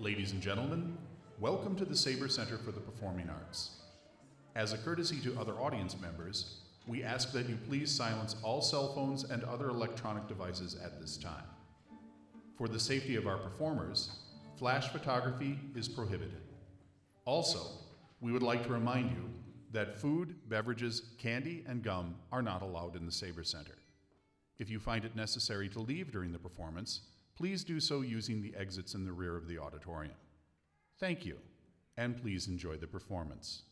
Ladies and gentlemen, welcome to the Sabre Center for the Performing Arts. As a courtesy to other audience members, we ask that you please silence all cell phones and other electronic devices at this time. For the safety of our performers, flash photography is prohibited. Also, we would like to remind you that food, beverages, candy, and gum are not allowed in the Sabre Center. If you find it necessary to leave during the performance, please do so using the exits in the rear of the auditorium. Thank you, and please enjoy the performance.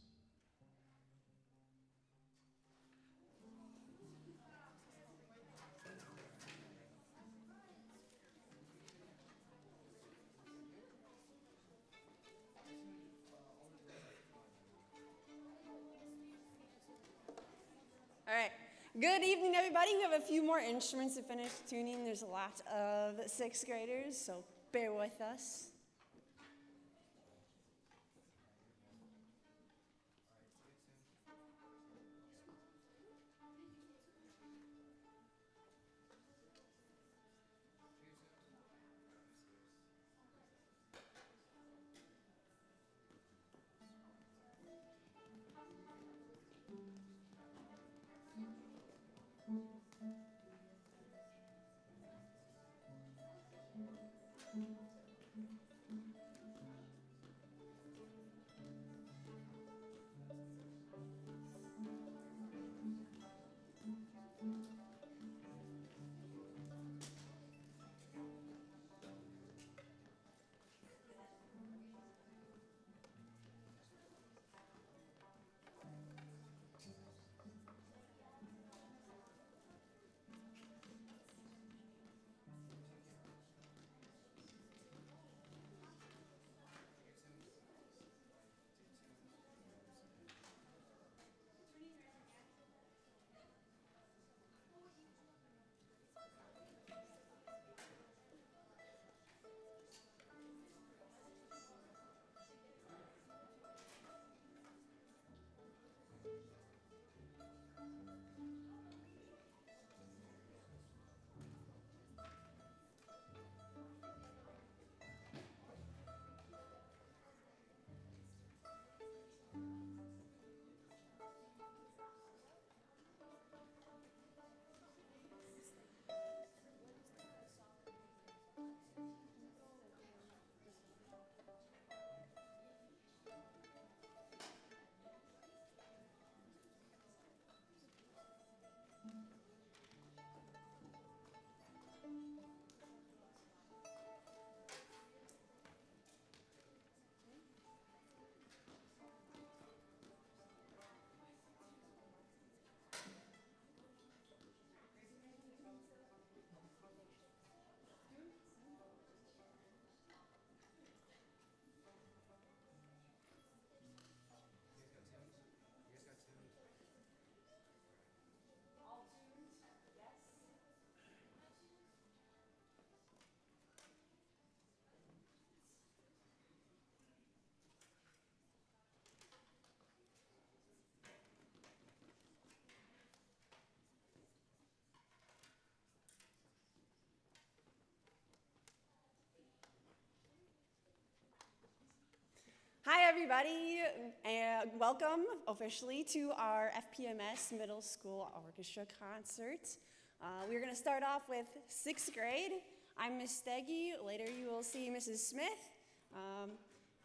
All right. Good evening, everybody. We have a few more instruments to finish tuning. There's a lot of sixth graders, so bear with us. Hi, everybody, and welcome officially to our FPMS Middle School Orchestra concert. We're going to start off with sixth grade. I'm Miss Steggy. Later you will see Mrs. Smith,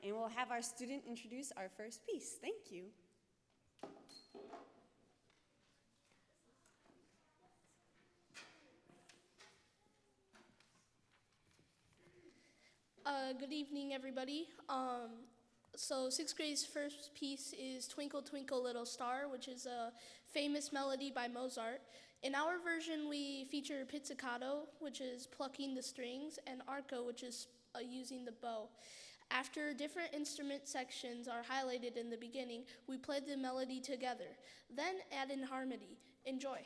and we'll have our student introduce our first piece. Thank you. Good evening, everybody. So sixth grade's first piece is Twinkle, Twinkle, Little Star, which is a famous melody by Mozart. In our version, we feature pizzicato, which is plucking the strings, and arco, which is using the bow. After different instrument sections are highlighted in the beginning, we play the melody together, then add in harmony. Enjoy.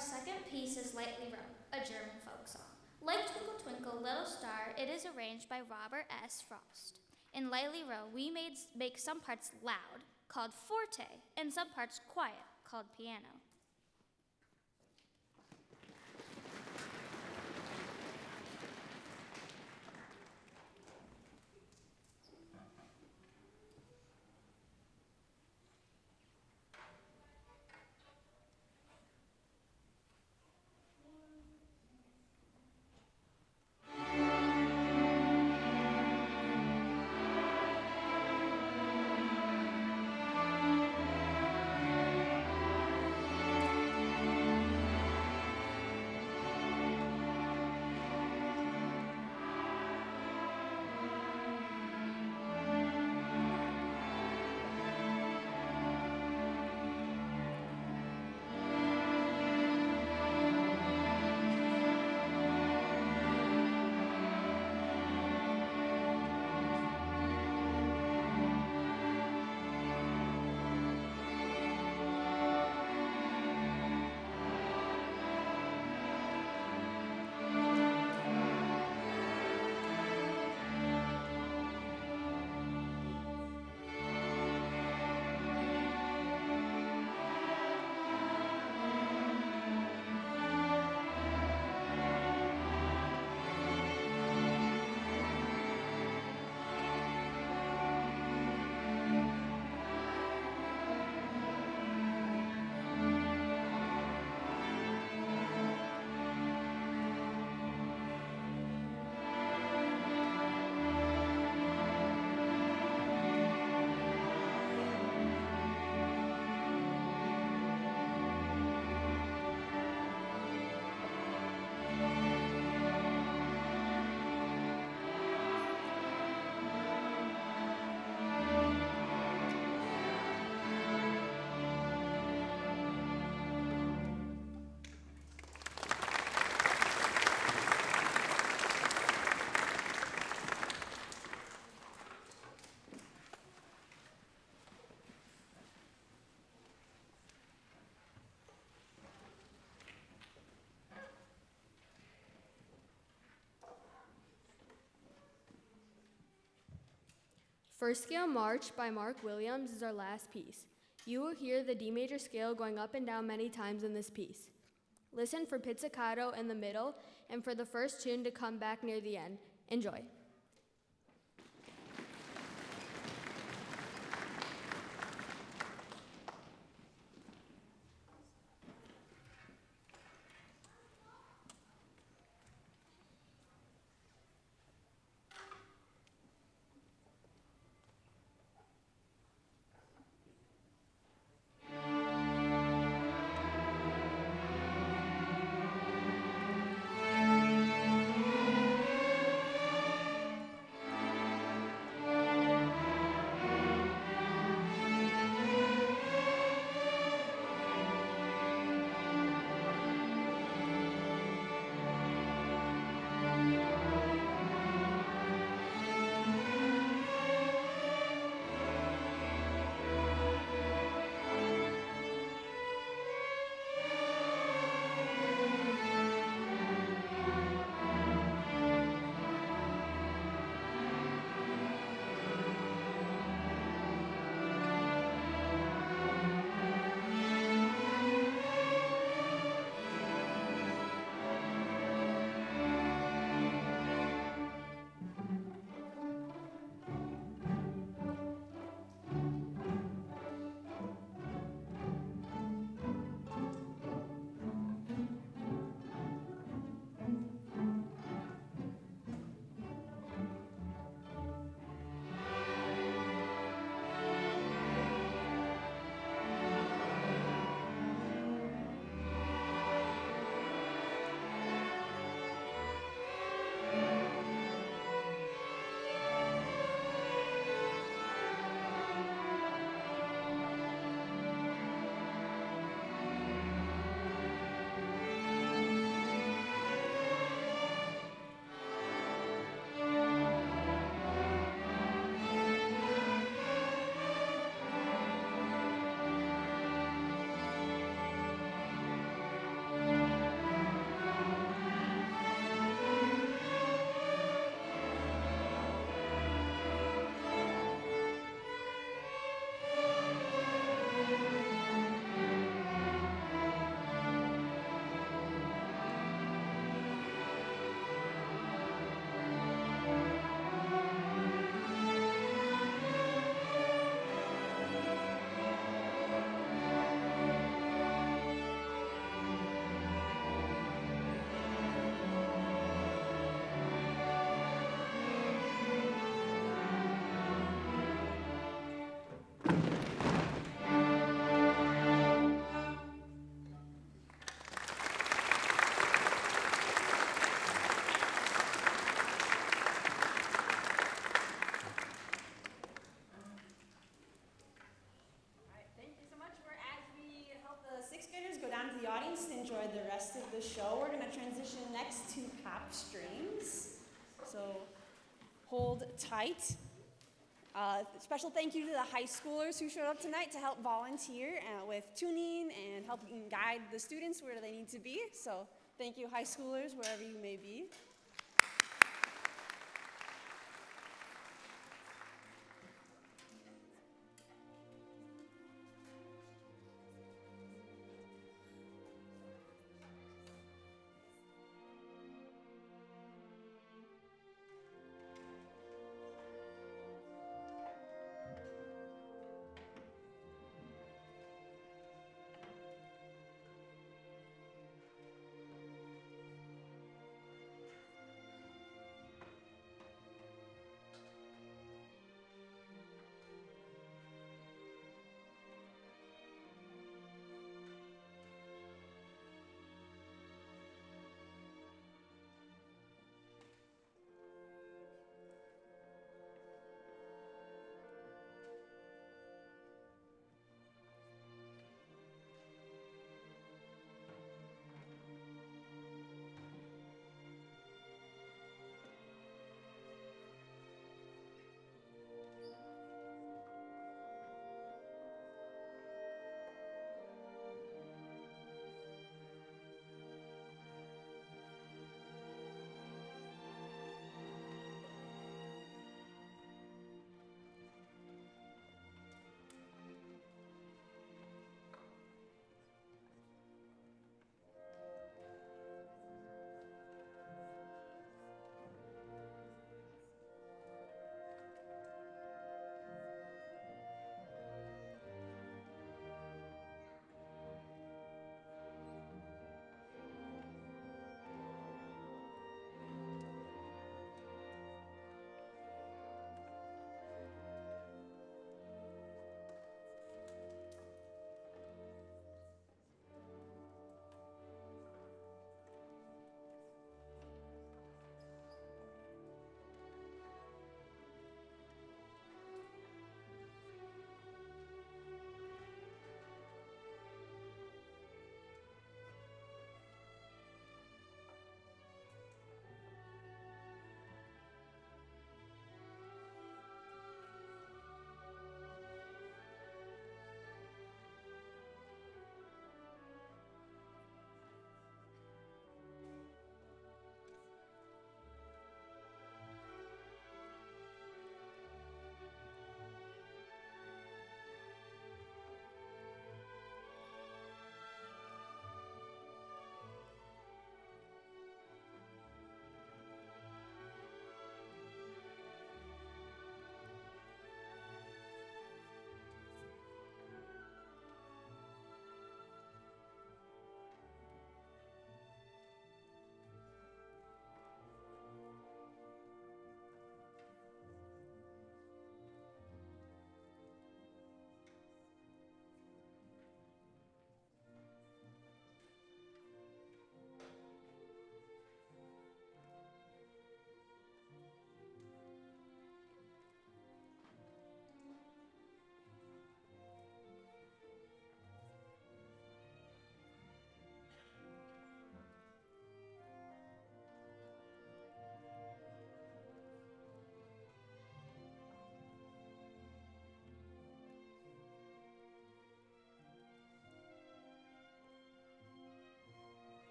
second piece is Lightly Row, a German folk song. Like Twinkle Twinkle Little Star, it is arranged by Robert S. Frost. In Lightly Row, we make some parts loud, called forte, and some parts quiet, called piano. First Scale March by Mark Williams is our last piece. You will hear the D major scale going up and down many times in this piece. Listen for pizzicato in the middle and for the first tune to come back near the end. Enjoy. the show. We're going to transition next to pop strings. So hold tight. Special thank you to the high schoolers who showed up tonight to help volunteer with tuning and helping guide the students where they need to be. So thank you, high schoolers, wherever you may be.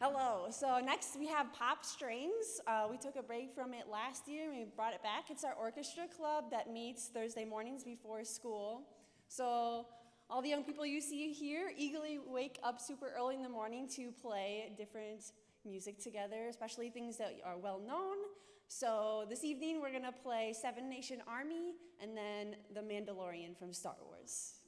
Hello, so next we have Pop Strings. We took a break from it last year and we brought it back. It's our orchestra club that meets Thursday mornings before school. So all the young people you see here eagerly wake up super early in the morning to play different music together, especially things that are well known. So this evening we're gonna play Seven Nation Army and then The Mandalorian from Star Wars.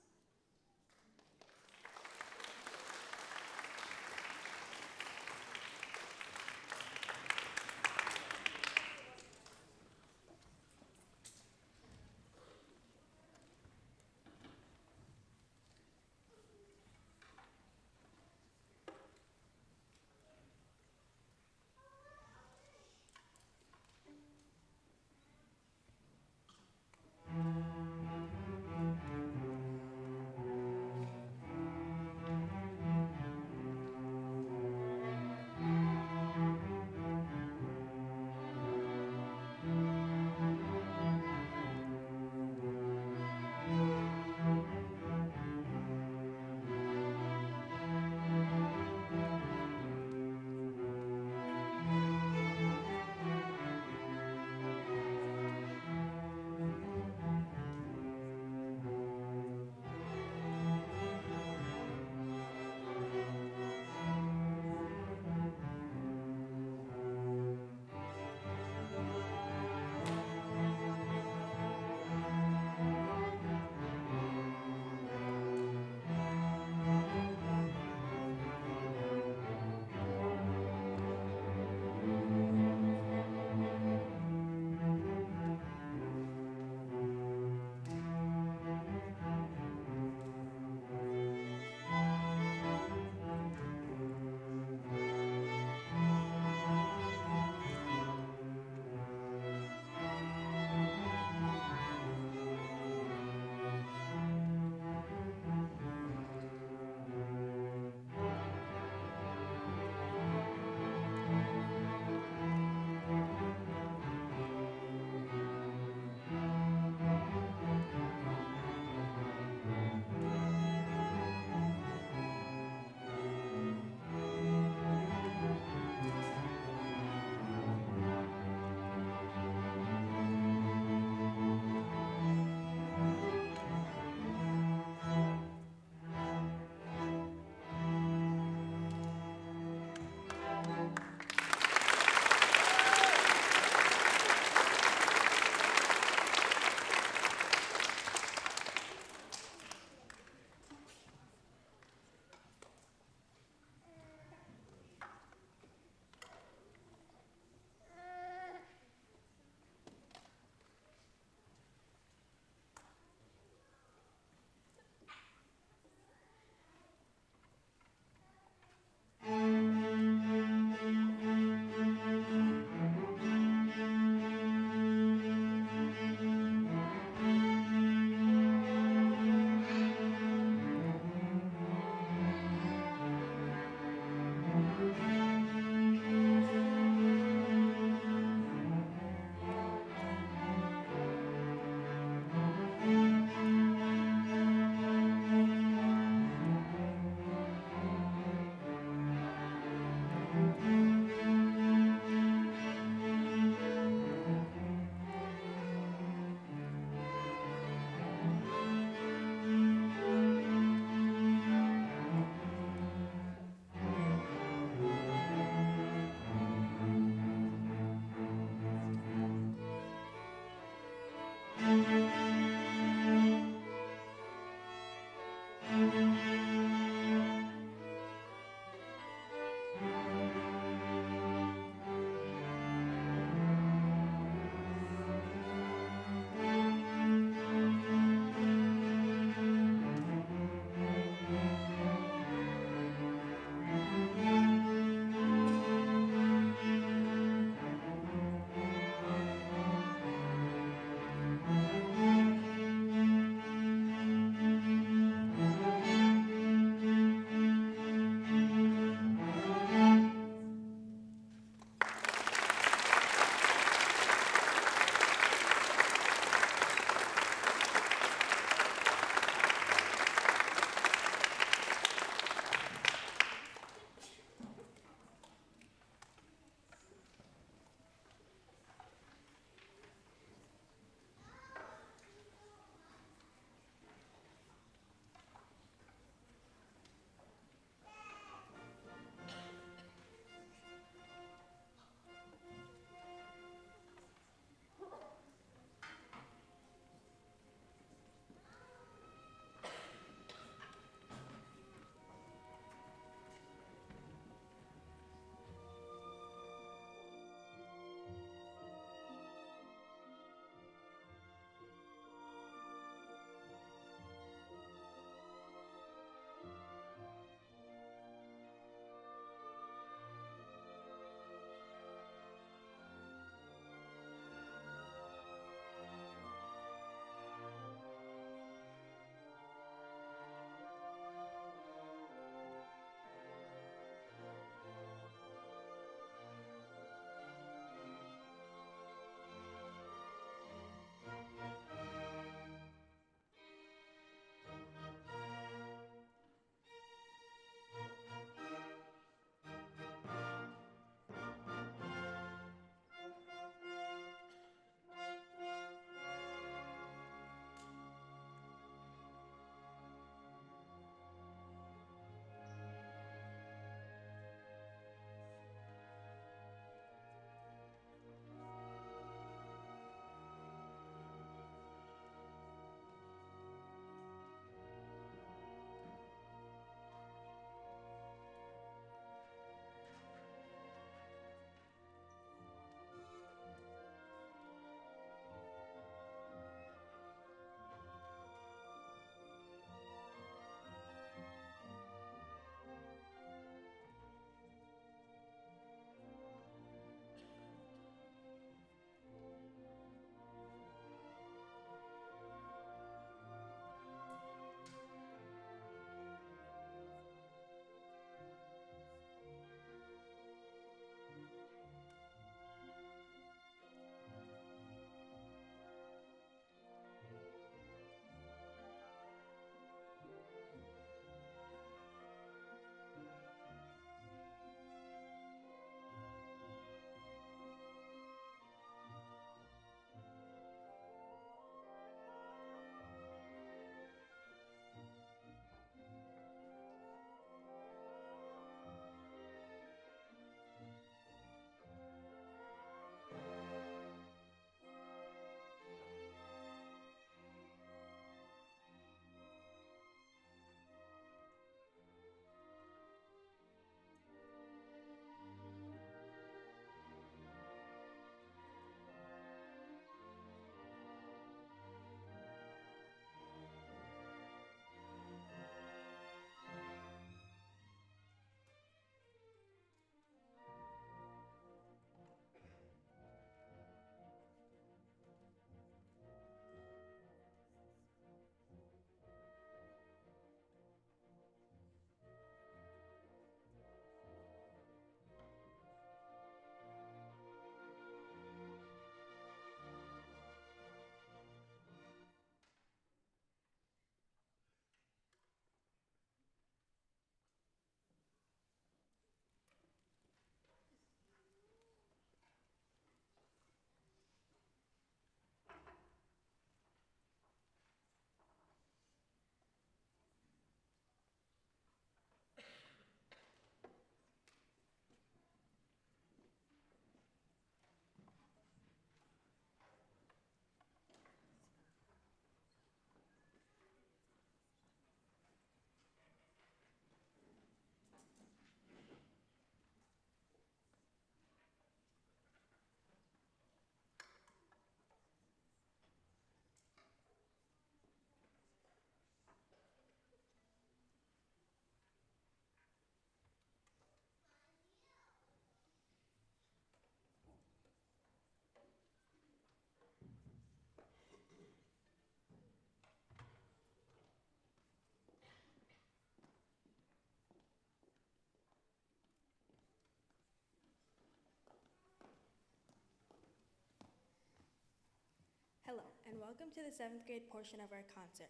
Hello, and welcome to the 7th grade portion of our concert.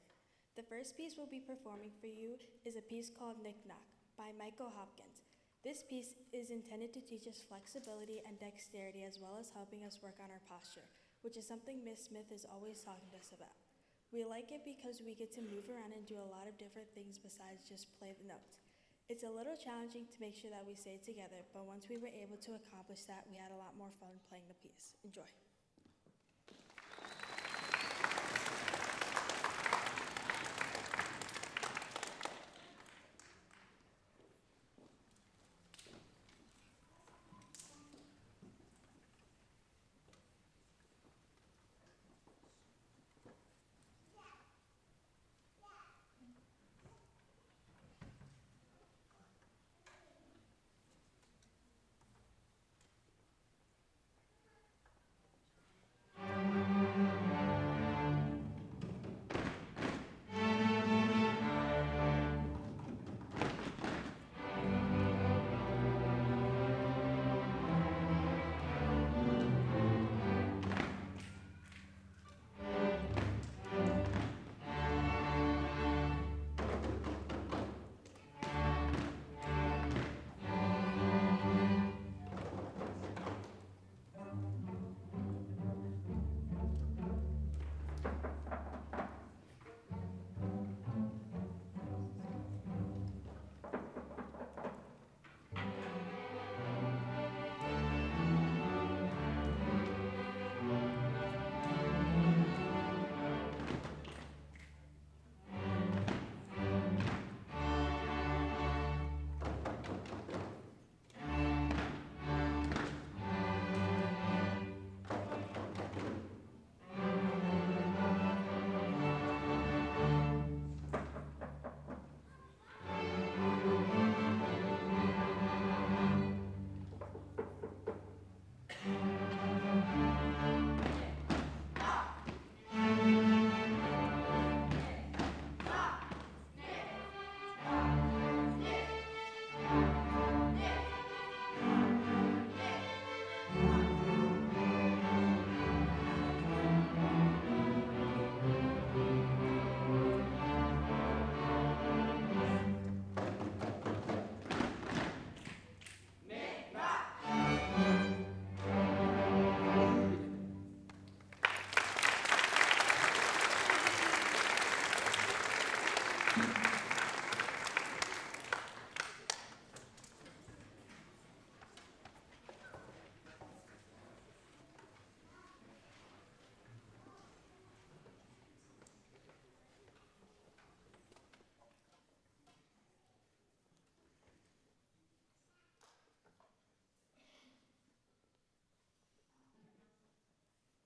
The first piece we'll be performing for you is a piece called Knick Knack by Michael Hopkins. This piece is intended to teach us flexibility and dexterity as well as helping us work on our posture, which is something Miss Smith is always talking to us about. We like it because we get to move around and do a lot of different things besides just play the notes. It's a little challenging to make sure that we stay together, but once we were able to accomplish that, we had a lot more fun playing the piece. Enjoy.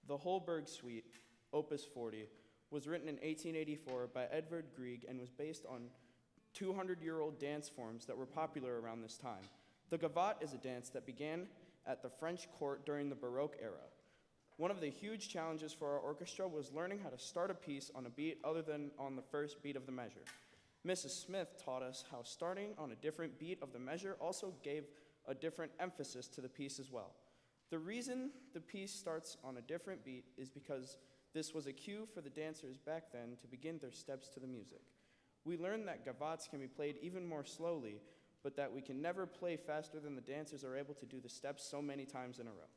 The Holberg Suite, Opus 40, was written in 1884 by Edvard Grieg and was based on 200-year-old dance forms that were popular around this time. The gavotte is a dance that began at the French court during the Baroque era. One of the huge challenges for our orchestra was learning how to start a piece on a beat other than on the first beat of the measure. Mrs. Smith taught us how starting on a different beat of the measure also gave a different emphasis to the piece as well. The reason the piece starts on a different beat is because this was a cue for the dancers back then to begin their steps to the music. We learned that gavottes can be played even more slowly, but that we can never play faster than the dancers are able to do the steps so many times in a row.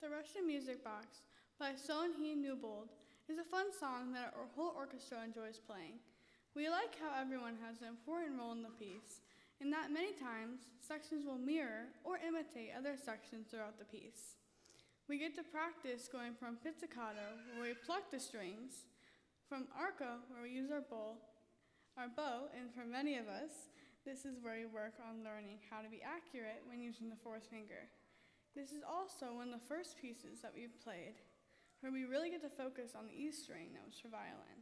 The Russian Music Box by Sonhee Newbold is a fun song that our whole orchestra enjoys playing. We like how everyone has an important role in the piece, and that many times sections will mirror or imitate other sections throughout the piece. We get to practice going from pizzicato, where we pluck the strings, from arco, where we use our bow, and for many of us, this is where we work on learning how to be accurate when using the fourth finger. This is also one of the first pieces that we've played, where we really get to focus on the E string that was for violin.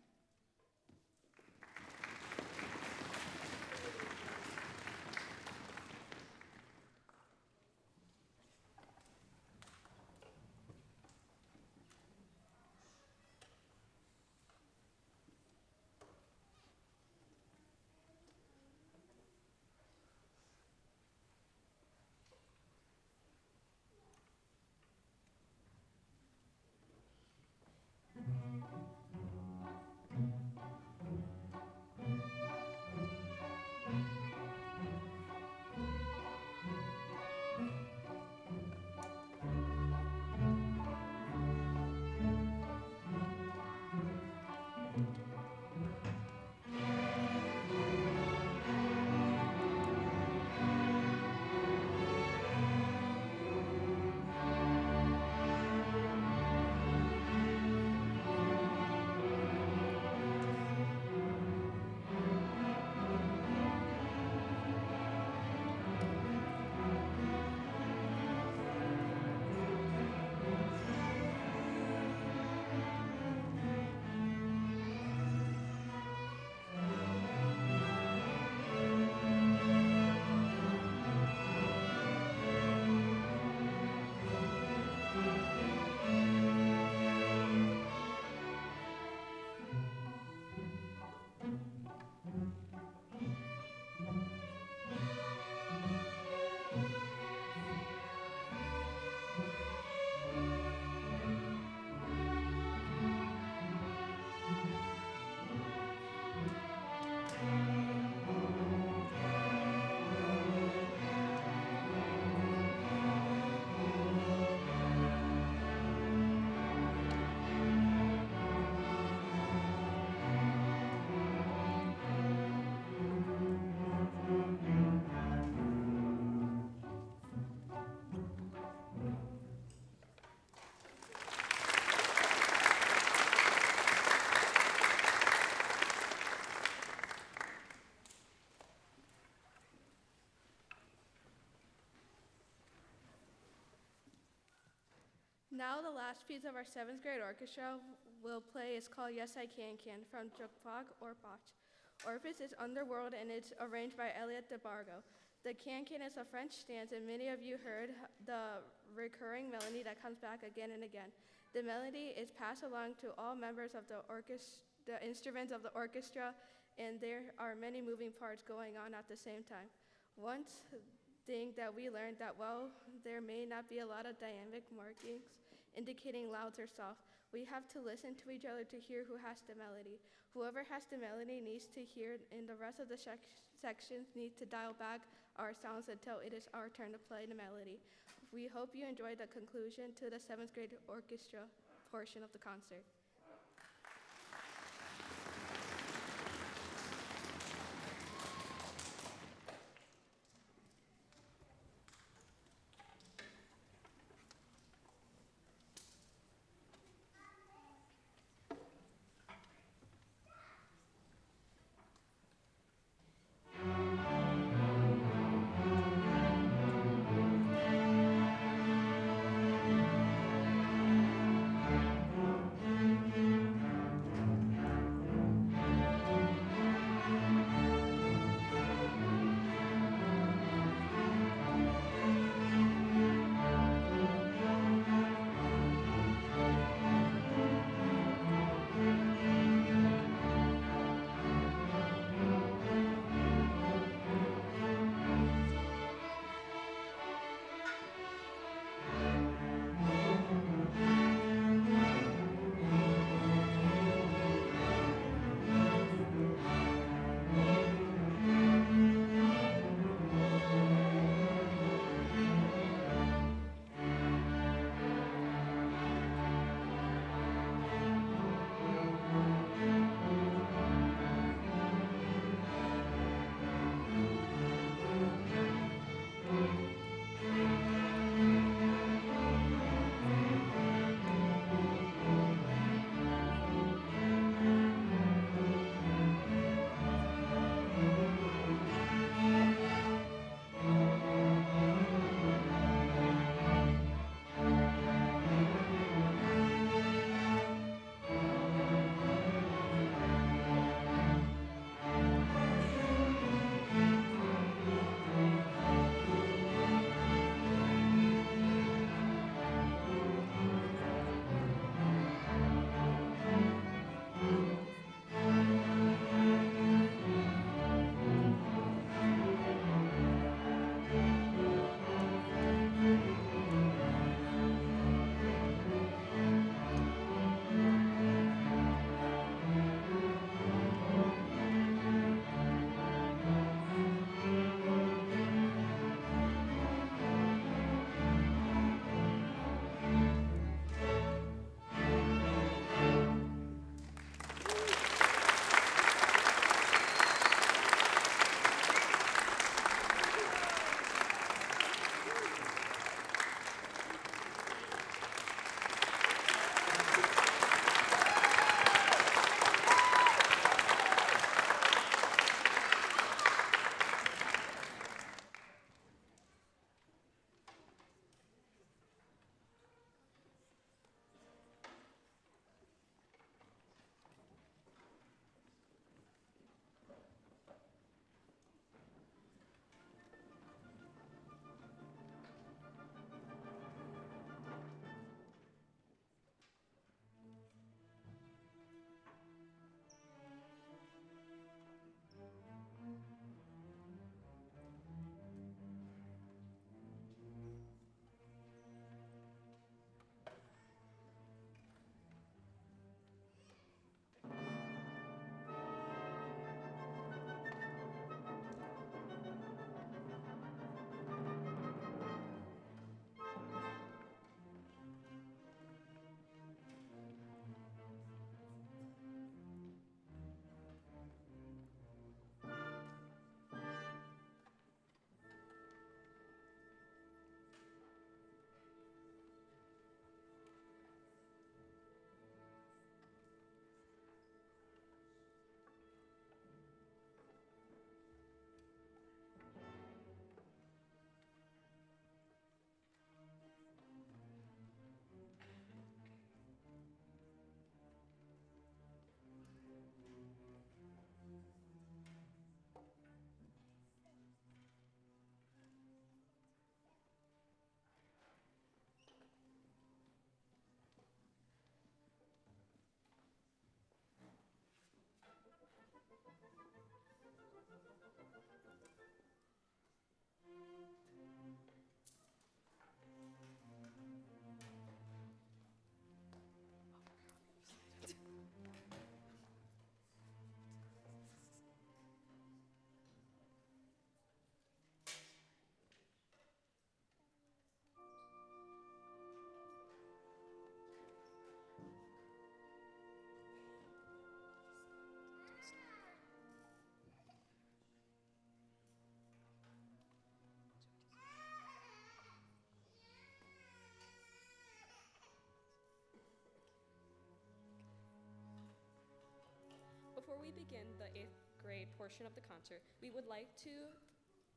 Now the last piece of our 7th grade orchestra will play is called Yes I Can from Jukfag Orpach. Orpheus is Underworld and it's arranged by Elliot DeBargo. The can-can is a French stance and many of you heard the recurring melody that comes back again and again. The melody is passed along to all members of the instruments of the orchestra, and there are many moving parts going on at the same time. One thing that we learned that while there may not be a lot of dynamic markings indicating loud or soft, we have to listen to each other to hear who has the melody. Whoever has the melody needs to hear, and the rest of the sections need to dial back our sounds until it is our turn to play the melody. We hope you enjoyed the conclusion to the 7th grade orchestra portion of the concert. we begin the 8th grade portion of the concert, we would like to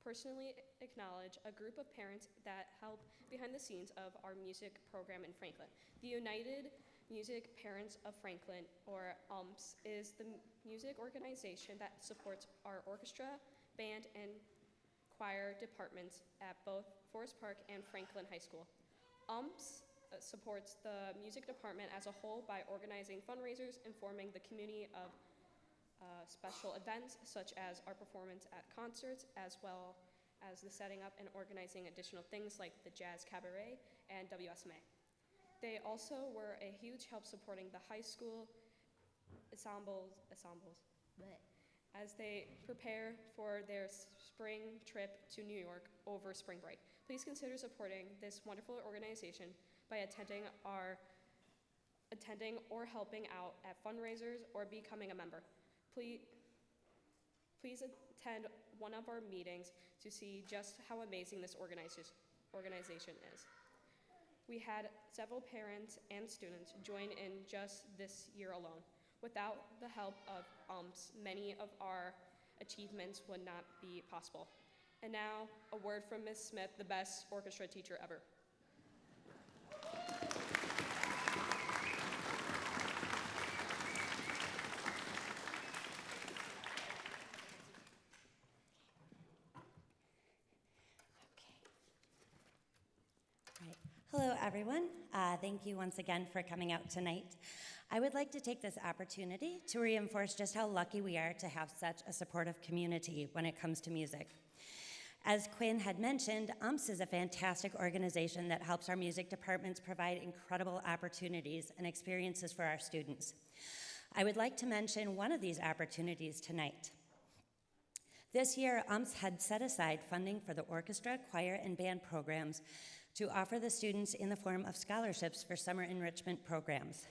personally acknowledge a group of parents that help behind the scenes of our music program in Franklin. The United Music Parents of Franklin, or UMPS, is the music organization that supports our orchestra, band, and choir departments at both Forest Park and Franklin High School. UMPS supports the music department as a whole by organizing fundraisers, informing the community of special events such as our performance at concerts, as well as the setting up and organizing additional things like the Jazz Cabaret and WSMA. They also were a huge help supporting the high school ensembles as they prepare for their spring trip to New York over spring break. Please consider supporting this wonderful organization by attending or helping out at fundraisers or becoming a member. Please attend one of our meetings to see just how amazing this organization is. We had several parents and students join in just this year alone. Without the help of UMPS, many of our achievements would not be possible. And now, a word from Ms. Smith, the best orchestra teacher ever. Hello, everyone. Thank you once again for coming out tonight. I would like to take this opportunity to reinforce just how lucky we are to have such a supportive community when it comes to music. As Quinn had mentioned, UMPS is a fantastic organization that helps our music departments provide incredible opportunities and experiences for our students. I would like to mention one of these opportunities tonight. This year, UMPS had set aside funding for the orchestra, choir, and band programs to offer the students in the form of scholarships for summer enrichment programs.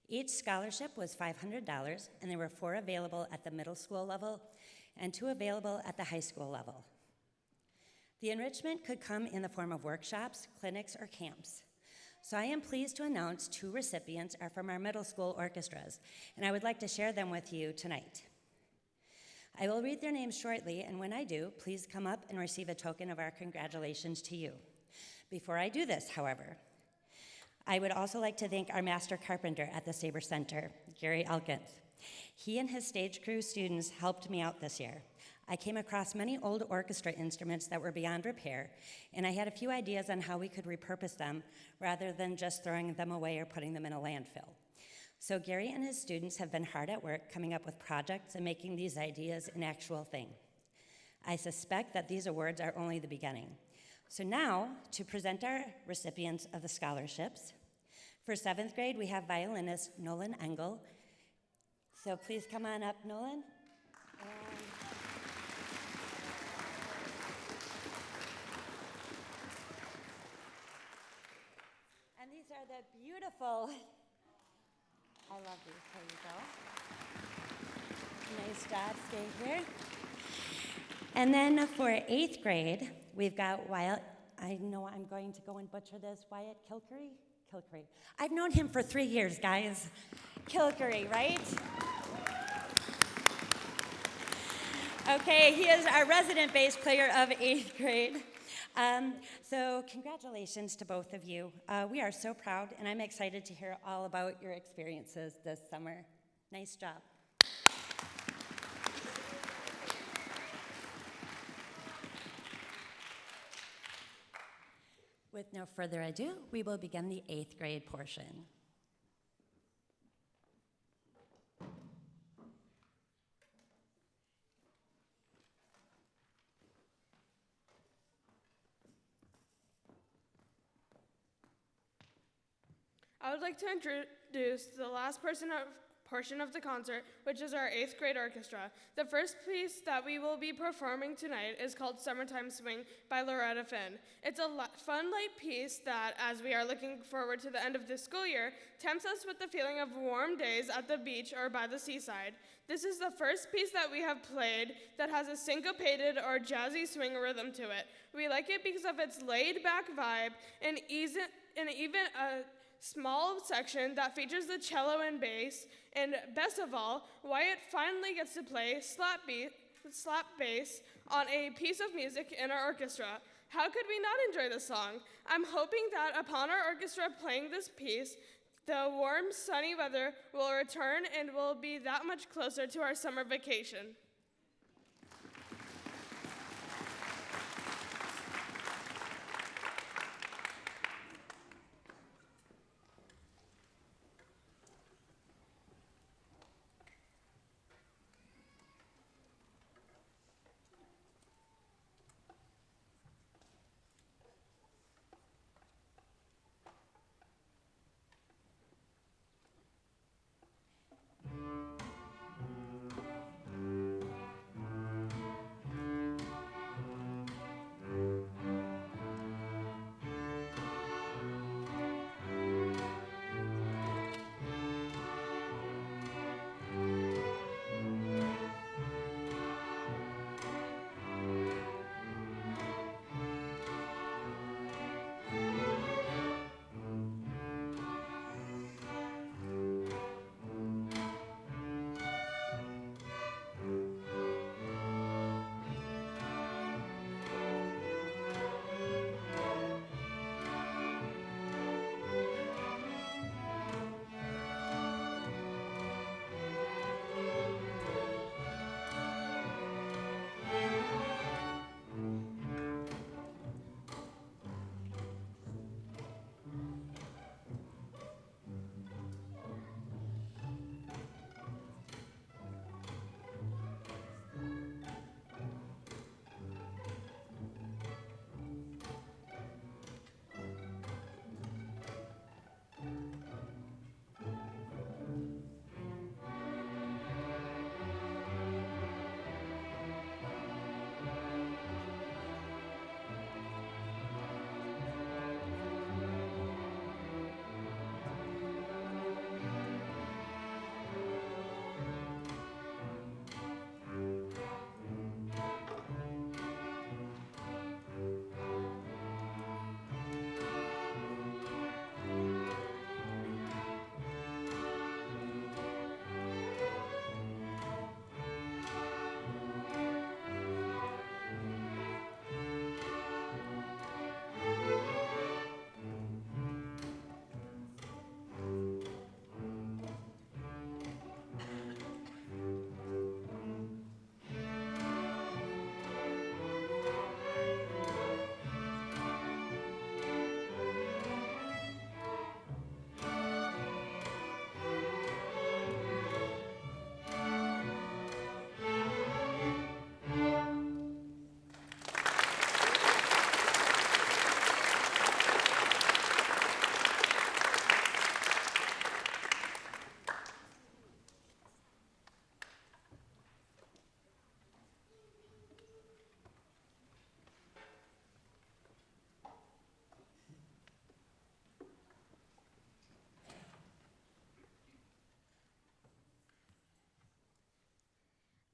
Each scholarship was $500, and there were 4 available at the middle school level and 2 available at the high school level. The enrichment could come in the form of workshops, clinics, or camps. So I am pleased to announce 2 recipients are from our middle school orchestras, and I would like to share them with you tonight. I will read their names shortly, and when I do, please come up and receive a token of our congratulations to you. Before I do this, however, I would also like to thank our master carpenter at the Sabre Center, Gary Elkins. He and his stage crew students helped me out this year. I came across many old orchestra instruments that were beyond repair, and I had a few ideas on how we could repurpose them rather than just throwing them away or putting them in a landfill. So Gary and his students have been hard at work coming up with projects and making these ideas an actual thing. I suspect that these awards are only the beginning. So now, to present our recipients of the scholarships, for 7th grade, we have violinist Nolan Engel. So please come on up, Nolan. And these are the beautiful, I love these, there you go. Nice job, stay here. And then for 8th grade, we've got Wyatt, I know I'm going to go and butcher this, Wyatt Kilkery? Kilkery. I've known him for 3 years, guys. Kilkery, right? Okay, he is our resident bass player of 8th grade. So congratulations to both of you. We are so proud, and I'm excited to hear all about your experiences this summer. Nice job. With no further ado, we will begin the 8th grade portion. I would like to introduce the last portion of the concert, which is our 8th grade orchestra. The first piece that we will be performing tonight is called Summertime Swing by Loretta Finn. It's a fun, light piece that, as we are looking forward to the end of this school year, tempts us with the feeling of warm days at the beach or by the seaside. This is the first piece that we have played that has a syncopated or jazzy swing rhythm to it. We like it because of its laid-back vibe and even a small section that features the cello and bass, and best of all, Wyatt finally gets to play slap bass on a piece of music in our orchestra. How could we not enjoy this song? I'm hoping that upon our orchestra playing this piece, the warm, sunny weather will return and we'll be that much closer to our summer vacation.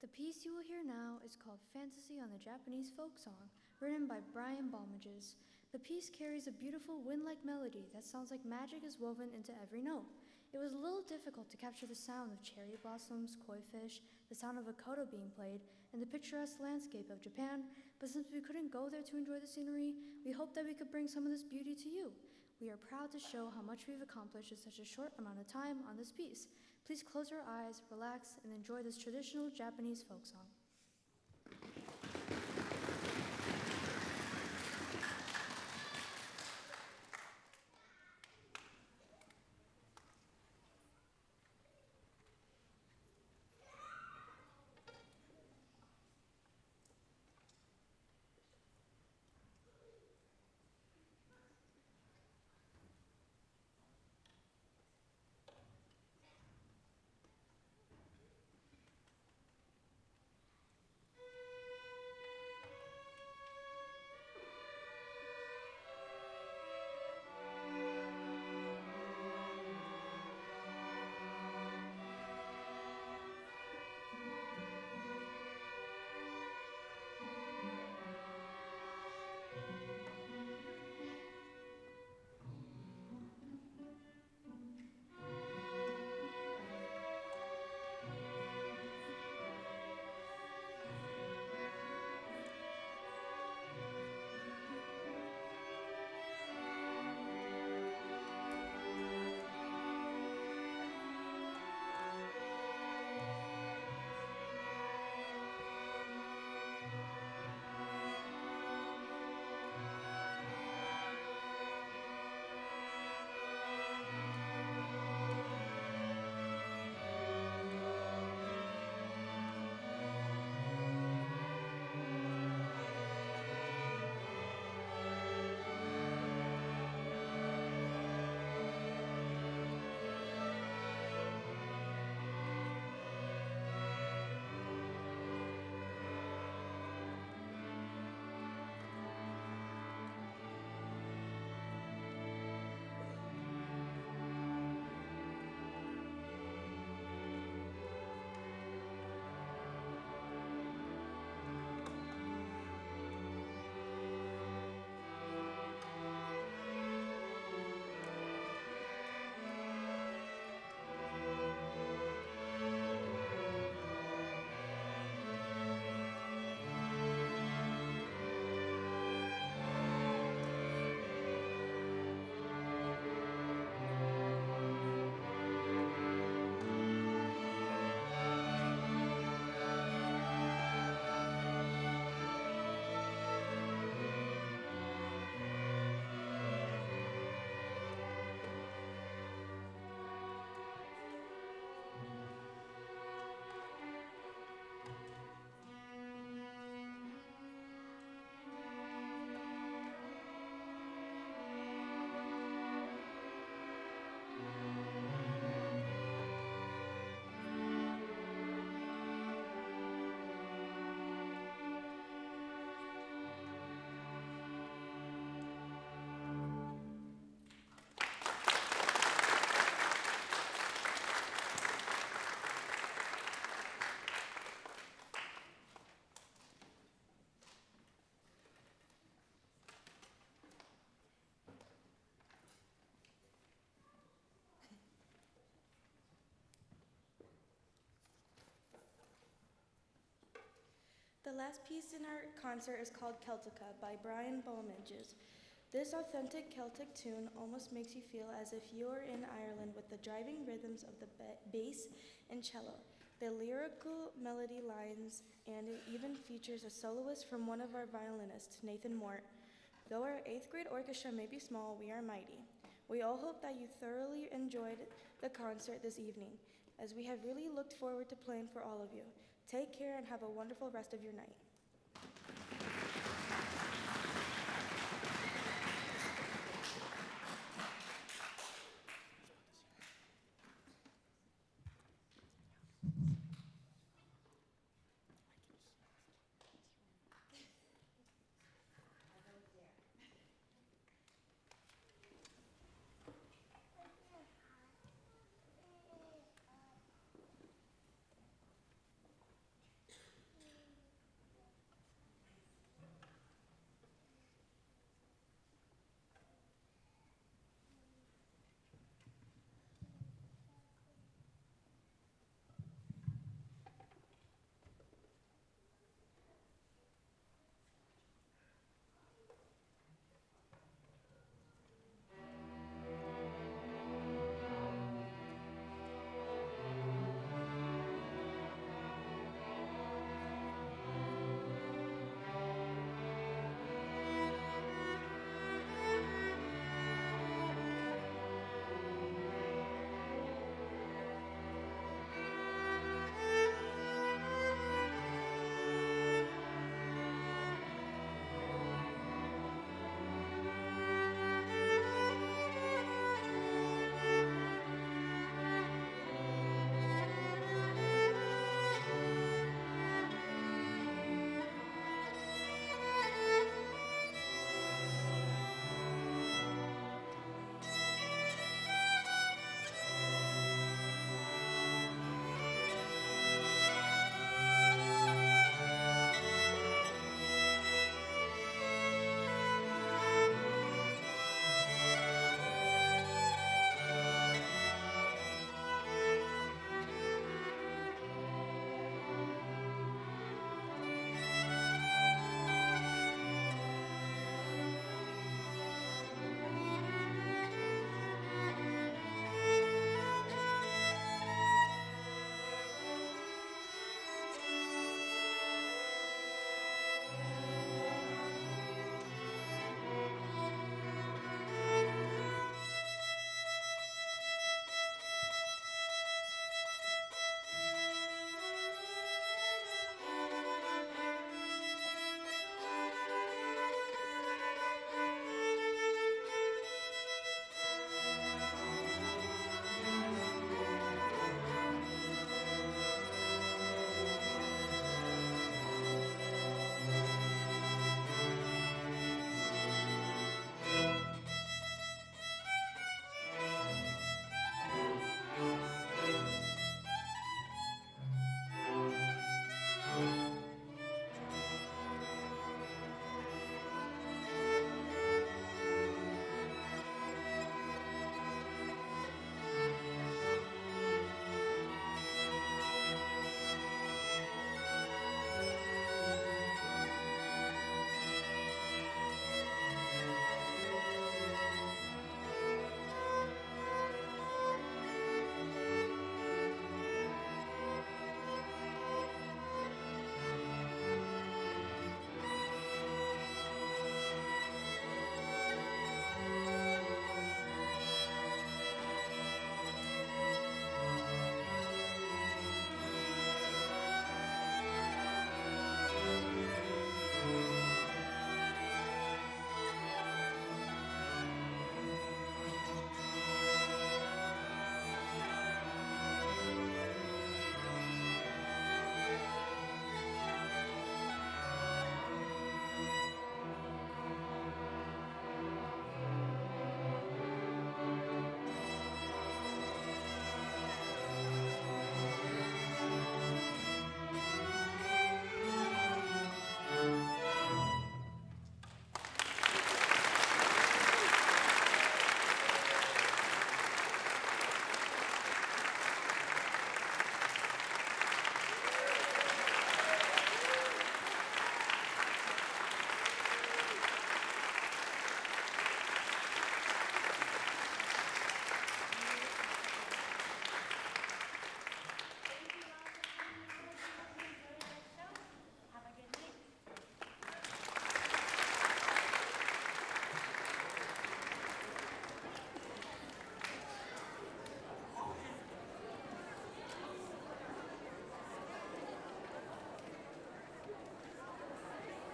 The piece you will hear now is called Fantasy on the Japanese Folk Song, written by Brian Balmages. The piece carries a beautiful wind-like melody that sounds like magic is woven into every note. It was a little difficult to capture the sound of cherry blossoms, koi fish, the sound of a koto being played, and the picturesque landscape of Japan, but since we couldn't go there to enjoy the scenery, we hope that we could bring some of this beauty to you. We are proud to show how much we've accomplished in such a short amount of time on this piece. Please close your eyes, relax, and enjoy this traditional Japanese folk song. The last piece in our concert is called Celtica by Brian Balmages. This authentic Celtic tune almost makes you feel as if you are in Ireland with the driving rhythms of the bass and cello, the lyrical melody lines, and it even features a soloist from one of our violinists, Nathan Mort. Though our 8th grade orchestra may be small, we are mighty. We all hope that you thoroughly enjoyed the concert this evening, as we have really looked forward to playing for all of you. Take care and have a wonderful rest of your night.